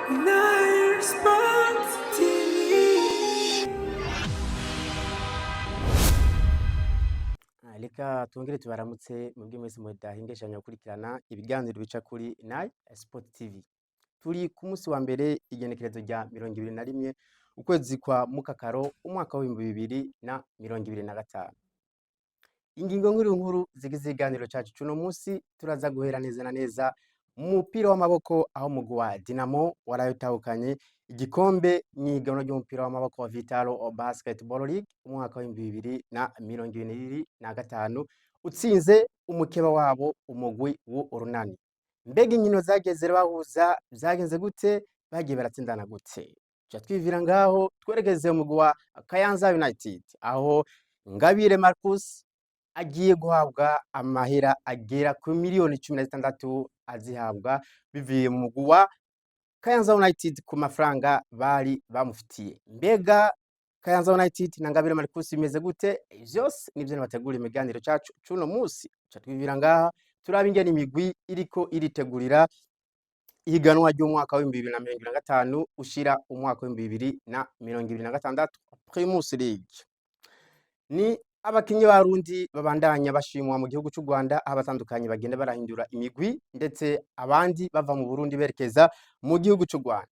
Nine Sports TV. Reka twongere tubaramutse mubwe mwese mudahingeshanya gukurikirana ibiganiro bica kuri Nine Sport TV. Turi ku munsi wa mbere igenekerezo rya 21 ukwezi kwa mukakaro umwaka wa 2025. Ingingo nkuru zigize iganiro cacu cuno munsi turaza guhera neza na neza mu mupira w'amaboko aho mugwi wa Dinamo warayotahukanye igikombe mw'ihiganwa ry'umupira w'amaboko wa Vitalo Basketball League umwaka wa 2025 utsinze umukeba wabo umugwi w'Urunani. Mbega inkino zageze bahuza zagenze gute bagiye baratsindana gute? Tuca twivira ngaho twerekeze umugwi wa Kayanza United aho Ngabire Marcus agiye guhabwa amahera agera ku miliyoni 16 azihabwa bivuye mu mugwi wa Kayanza United ku mafaranga bari bamufitiye. Mbega Kayanza United na Ngabire Marcus bimeze gute? Vyose nivyo nabategura imiganiro cacu cuno munsi. Tuca twivira ngaha turaba ingene imigwi iriko iritegurira ihiganwa ry'umwaka wa 2025 ushira umwaka wa 2026 Primus League. Ni abakinyi barundi babandanya bashimwa mu gihugu cy'u Rwanda aho batandukanye bagenda barahindura imigwi ndetse abandi bava mu Burundi berekeza mu gihugu cy'u Rwanda.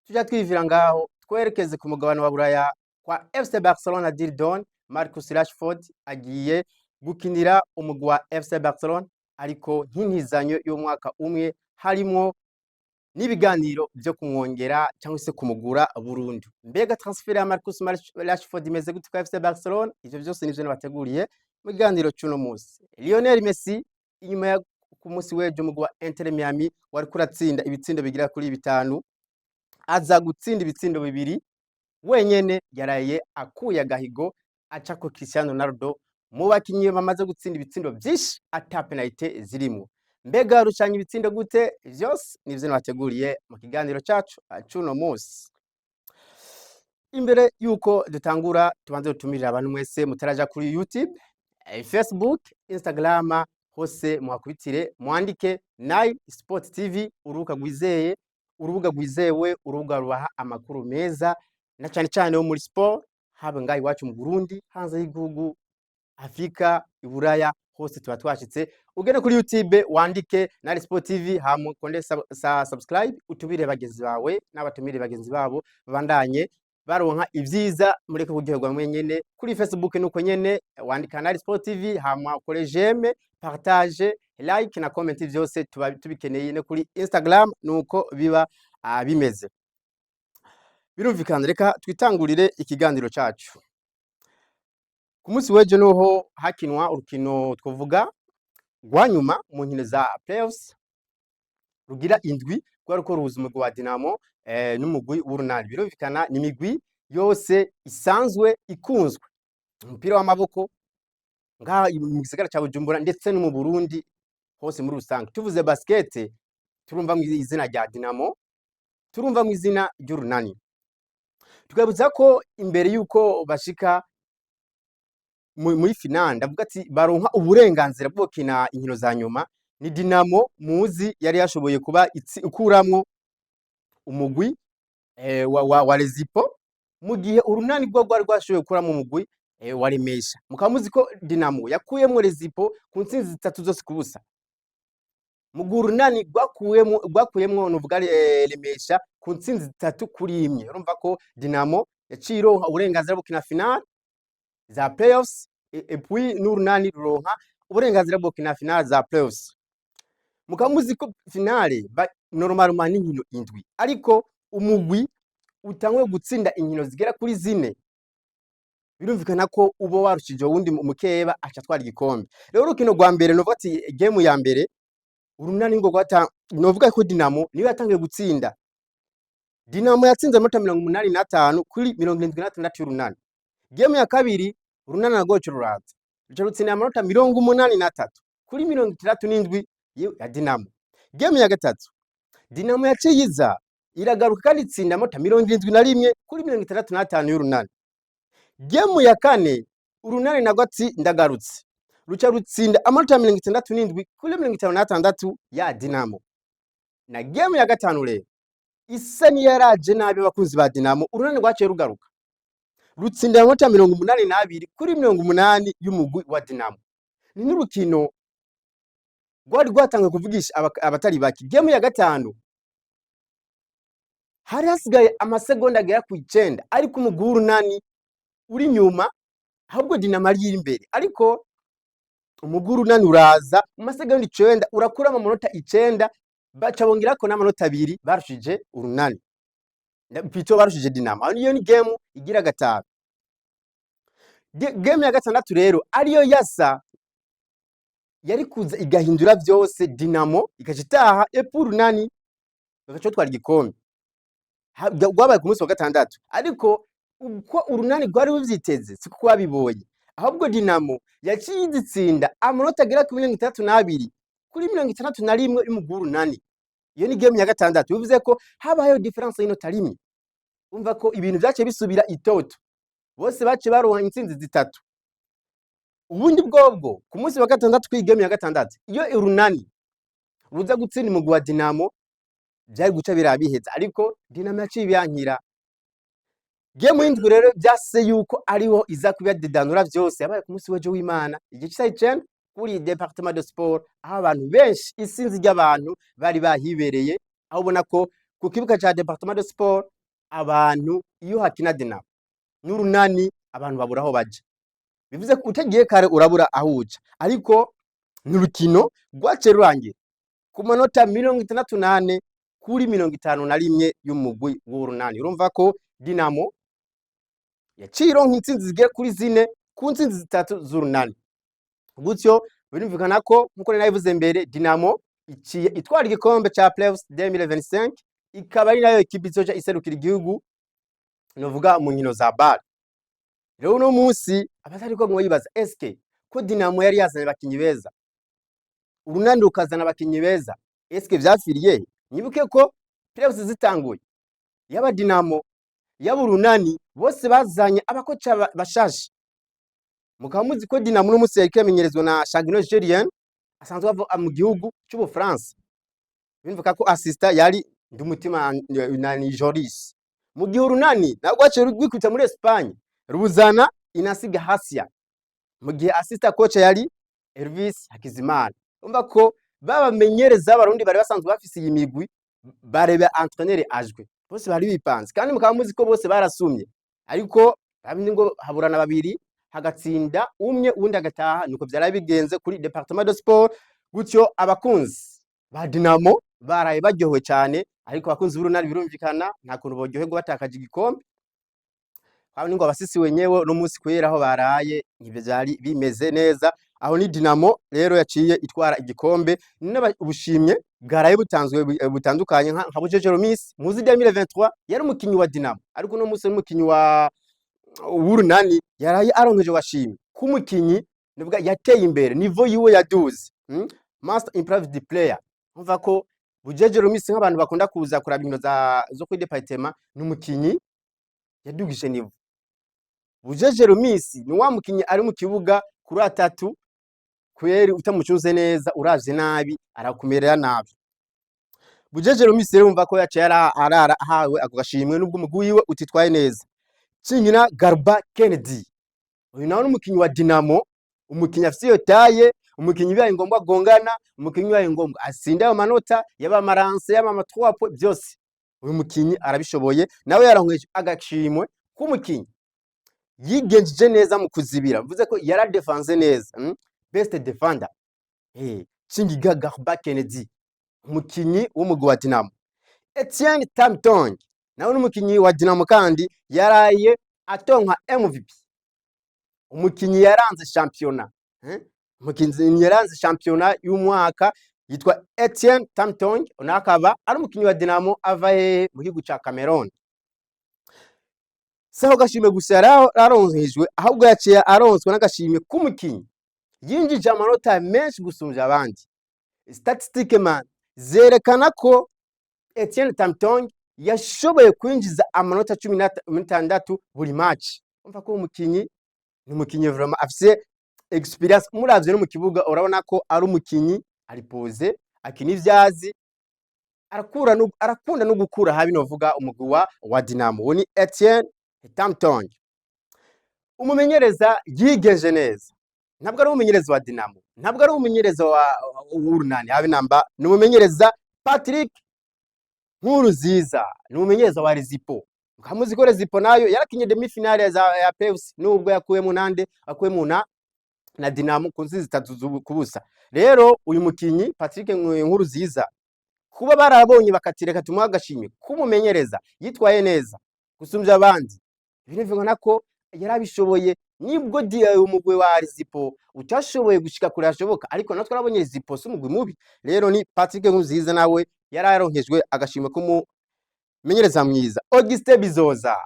Tuja twivira ngaho twerekeze ku mugabane wa Buraya kwa FC Barcelona Dildon. Marcus Rashford agiye gukinira umugwi wa FC Barcelona ariko nk'intizanyo y'umwaka umwe harimo n'ibiganiro byo kumwongera cyangwa se kumugura burundu. Mbega transfer ya Marcus Rashford imeze gute kwa FC Barcelona? Ivyo byose nivyo nabateguriye mu biganiro cuno munsi. Lionel Messi inyuma ya ku munsi w'ejo umugwi wa Inter Miami wari kuratsinda ibitsindo bigira kuri 5 aza gutsinda ibitsindo bibiri wenyene yaraye akuye agahigo aca ko Cristiano Ronaldo mu bakinyi bamaze gutsinda ibitsindo byinshi ata penalty zirimo. Mbega rucanye ibitsindo gute? Vyose nivyo nabateguriye mu kiganiro cacu cuno munsi. Imbere yuko dutangura tubanze gutumirira abantu mwese mutaraja kuri YouTube, Facebook, Instagram hose muhakubitire mwandike Nine Sport TV urubuga rwizewe urubuga rubaha amakuru meza na cyane cyane wo muri sport haba ngayi wacu mu Burundi hanze y'igihugu Afrika Iburaya hose tuba twashitse. Ugene kuri YouTube wandike Nine Sport TV hamukonde subscribe utubire bagenzi bawe n'abatumire bagenzi babo babandanye baronka ivyiza mureke kuryoherwa mwenyene. Kuri Facebook nuko nyene wandika Nine Sport TV hama ukore j'aime, partage, like na comment vyose tubikeneye ne kuri Instagram nuko biba bimeze. Birumvikana reka twitangurire ikiganiro cacu. Ku munsi w'ejo noho hakinwa urukino twovuga rwanyuma mu nkino za playoffs rugira indwi rwaruko ruhuza umugwi wa Dinamo n'umugwi w'Urunani. Birumvikana ni imigwi yose isanzwe ikunzwe umupira w'amaboko ngaha mu gisagara ca Bujumbura ndetse no mu Burundi hose muri rusange. Tuvuze basket turumva mu izina rya Dinamo, turumva mu izina ry'Urunani. Tugabuza ko imbere yuko bashika muri finale ndavuga ati baronka uburenganzira bwo kina inkino za nyuma ni Dinamo muzi yari yashoboye kuba ukuramwo umugwi wa Rezipo mu gihe Urunani bwo rwari rwashoboye kuramwo umugwi wa Remesha. Mukamuzi ko Dinamo yakuyemwo Rezipo ku ntsinzi 3 zose kubusa. Mu Urunani rwakuyemwo nuvuga Remesha ku ntsinzi 3 kuri 1. Urumva ko Dinamo yacironka uburenganzira bwo kina finale za playoffs et puis n'Urunani ruronka uburenganzira bwo kina finale za playoffs. Mukamuzi ko finale normalement ni nkino indwi ariko umugwi utangwe gutsinda inkino zigera kuri 4 birumvikana ko ubo warushije wundi mukeba aca twara igikombe. Rero urukino rwa mbere novuga ati game ya mbere Urunani ngo novuga ko Dinamo niyo yatangiye gutsinda. Dinamo yatsinze amanota 85 kuri 76 y'Urunani. Game ya kabiri Urunani nagoce ruraza ruca rutsinda amanota 83 kuri 67 ya Dinamo. Game ya gatatu Dinamo yaciyiza iragaruka kandi itsinda amanota 71 kuri 65 y'Urunani. Game ya kane Urunani nagwatsi ndagarutse ruca rutsinda amanota 67 kuri 56 ya Dinamo. Na game ya gatanu rero isa niyaraje nabi abakunzi ba Dinamo, urunani rwaciye rugaruka rutsindira amanota 82 kuri 80 y'umugwi wa Dinamo. Ni n'urukino rwari rwatangiye kuvugisha abatari bake. Game ya gatanu hari hasigaye amasegonda agera ku 9 ariko umugwi w'urunani uri nyuma, ahubwo Dinamo ari imbere, ariko umugwi w'urunani uraza mu masegonda 9 urakura mu manota 9, baca bongerako n'amanota 2 barushije urunani, pito barushije Dinamo. Aho niyo ni game igira gatanu. Game ya gatandatu rero ariyo yasa yari kuza igahindura byose, Dinamo ikaca itaha epu urunani bagaca twara igikombe. Rwabaye ku munsi wa gatandatu, ariko uko urunani rwari ruvyiteze siko wabibonye, ahubwo Dinamo yaciye izitsinda amanota agera ku 62 kuri 61 y'umugwi w'urunani. Iyo ni game ya gatandatu, bivuze ko habayeho difference y'inota rimwe. Umva ko ibintu vyaciye bisubira itoto, bose baciye baronka intsinzi zitatu. Ubundi bwobwo ku munsi wa gatandatu kw'igame ya gatandatu, iyo urunani ruza gutsinda umugwi wa Dinamo byari guca birabiheza, ariko Dinamo yaciye ibyankira. Game y'indwi rero byase yuko ariho iza kubidedanura byose, yabaye ku munsi w'ejo w'Imana igice cy'icenda kuri Departement de Sport, aho abantu benshi isinzi ry'abantu bari bahibereye, aho ubona ko ku kibuga ca Departement de Sport abantu iyo hakina Dinamo n'urunani abantu babura aho baja. Bivuze ko utagiye kare urabura aho uja, ariko n'urukino rwaciye rurangira ku manota 68 kuri 51 y'umugwi w'urunani. Urumva ko Dinamo yaciye ironka intsinzi zigera kuri 4 ku ntsinzi zitatu z'urunani. Gutyo birumvikana ko nkuko nabivuze mbere, Dinamo iciye itwara igikombe ca Playoffs 2025, ikaba ari nayo ekipe izoja iserukira igihugu novuga mu nkino za BAL. Rero uno munsi abatariko mwibaza eske ko Dinamo yari yazanye abakinyi beza, urunani rukazana abakinyi beza, eske vyafiriye? Nyibuke ko Playoffs zitanguye, yaba Dinamo yaba urunani bose bazanye abakoca bashasha. Mukaba muzi ko Dinamo no munsi yariko yamenyerezwa na Chagnon Julien asanzwe ava mu gihugu cy'u France. Bimvuka ko assistant yari Ndumutima na Joris. Mu gihe urunani nabwo aciye rwikwita muri Espagne rubuzana Inasiga Hasia, mu gihe assistant coach yari Elvis Hakizimana. Umva ko babamenyereza abarundi bari basanzwe bafise iyi migwi, barebe entraîneur ajwe, bose bari bipanze, kandi mukaba muzi ko bose barasumye, ariko babindi ngo haburana babiri hagatsinda umwe uwundi agataha. Nuko byara bigenze kuri Departement de Sport. Gutyo abakunzi ba Dinamo baraye baryohewe cyane, ariko abakunzi b'urunani birumvikana nta kuntu boryoherwa batakaje igikombe. Kandi ngo abasisi wenyewe no munsi kwera aho baraye nk'ibyo byari bimeze neza. Aho ni Dinamo rero yaciye itwara igikombe, ubushimye bwaraye butanzwe butandukanye nka Bujejero Miss muzi 2023 yari umukinyi wa Dinamo, ariko no munsi umukinyi wa urunani yaraye aronkeje washimye kumukinyi nivuga yateye imbere, niveau yiwe yaduze, master improved player. Umva ko Bujejero Miss nk'abantu bakunda kuza kuraba inkino zo kuri departement, n'umukinyi yadugije niveau. Bujejero Miss ni wa mukinyi ari mu kibuga kuri atatu, kweri utamucuze neza uravye nabi arakumerera nabi. Bujejero Miss rero umva ko yaciye arara hawe ako gashimwe nubwo umugwi wiwe utitwaye neza. Cinkina Garba Kennedy, uyu nawe n'umukinyi wa Dinamo, umukinyi afise iyo taye, umukinyi bibaye ngombwa gongana, umukinyi bibaye ngombwa asinda ayo manota yaba maranse yaba matwapo byose. Uyu mukinyi arabishoboye, nawe yarankeje agashimwe k'umukinyi yigenjeje neza mu kuzibira, mvuze ko yara defense neza, best defender. Cingiga Garba Kennedy, umukinyi w'umugwi wa Dinamo. Etienne Tamtong nawe n'umukinyi wa Dinamo kandi yaraye atonka MVP, umukinyi yaranze championnat, umukinyi yaranze championnat y'umwaka yitwa Etienne Tamtong, nakaba ari umukinyi wa Dinamo ava mu gihugu ca Cameroon. Saho gashimwe gusa yararonzejwe, ahubwo yaciye aronswe n'agashimwe k'umukinyi yinjije amanota menshi gusumvya abandi. Statistique man zerekana ko Etienne Tamtong yashoboye kwinjiza amanota 16 buri match. Umva ko umukinyi ni umukinyi vraiment afise experience, muravye no mu kibuga urabona ko ari umukinyi ari pose, akina ivyazi, arakunda no gukura habi novuga umugwi wa Dinamo. Uwo ni Etienne Tamtong, umumenyereza yigenje neza, ntabwo ari umumenyereza wa Dinamo, ntabwo ari umumenyereza w'Urunani habe namba, ni umumenyereza Patrick Nkuruziza, ni umumenyereza wa Rezipo. Mukamuzi ko Rezipo nayo yarakinye demi finale ya PFC nubwo yakuyemo na Dinamo ku nzizi 3 kubusa. Rero uyu mukinyi Patrick Nkuruziza kuba barabonye bakatireka tumuha agashimwe kumumenyereza yitwaye neza gusumvya abandi, binivugana ko yarabishoboye, nibwo umugwi wa Rezipo utashoboye gushika kure hashoboka, ariko natwe arabonye Rezipo si umugwi mubi. Rero ni Patrick Nkuruziza nawe yararonkejwe agashimwe kumumenyereza mwiza. Augustin Bizoza,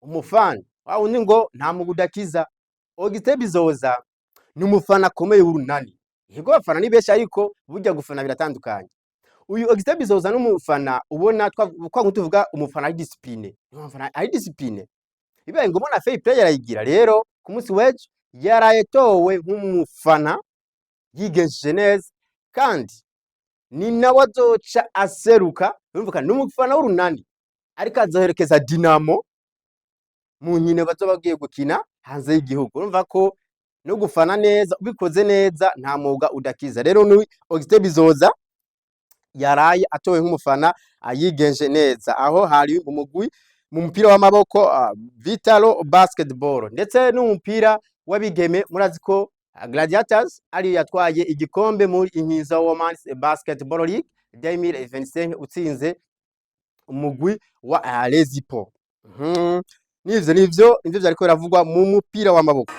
umufana wundi ngo nta mugudakiza. Augustin Bizoza ni umufana akomeye w'Urunani. Yego abafana ni benshi ariko burya gufana biratandukanye. Uyu Augustin Bizoza n'umufana ubona kwa tuvuga umufana ari discipline. Umufana ari discipline. Bibaye ngo mbona fair play yarayigira. Rero ku munsi wejo yarayetowe nk'umufana yigenje neza, kandi ni nawe azoca aseruka, urumva n'umufana w'Urunani ariko azoherekeza Dinamo mu nkino bazoba bagiye gukina hanze y'igihugu. Urumva ko no gufana neza ubikoze neza nta mwuga udakiza. Rero ni Augustin Bizoza yaraye atowe nk'umufana ayigenje neza, aho hari umugwi mu mupira w'amaboko Vitalo Basketball ndetse n'umupira w'abigeme. Murazi ko Gladiators ari yatwaye igikombe muri Inkiza Women's Basketball League 2025 utsinze umugwi wa Rezipo. Nivyo vyariko biravugwa mu mupira w'amaboko.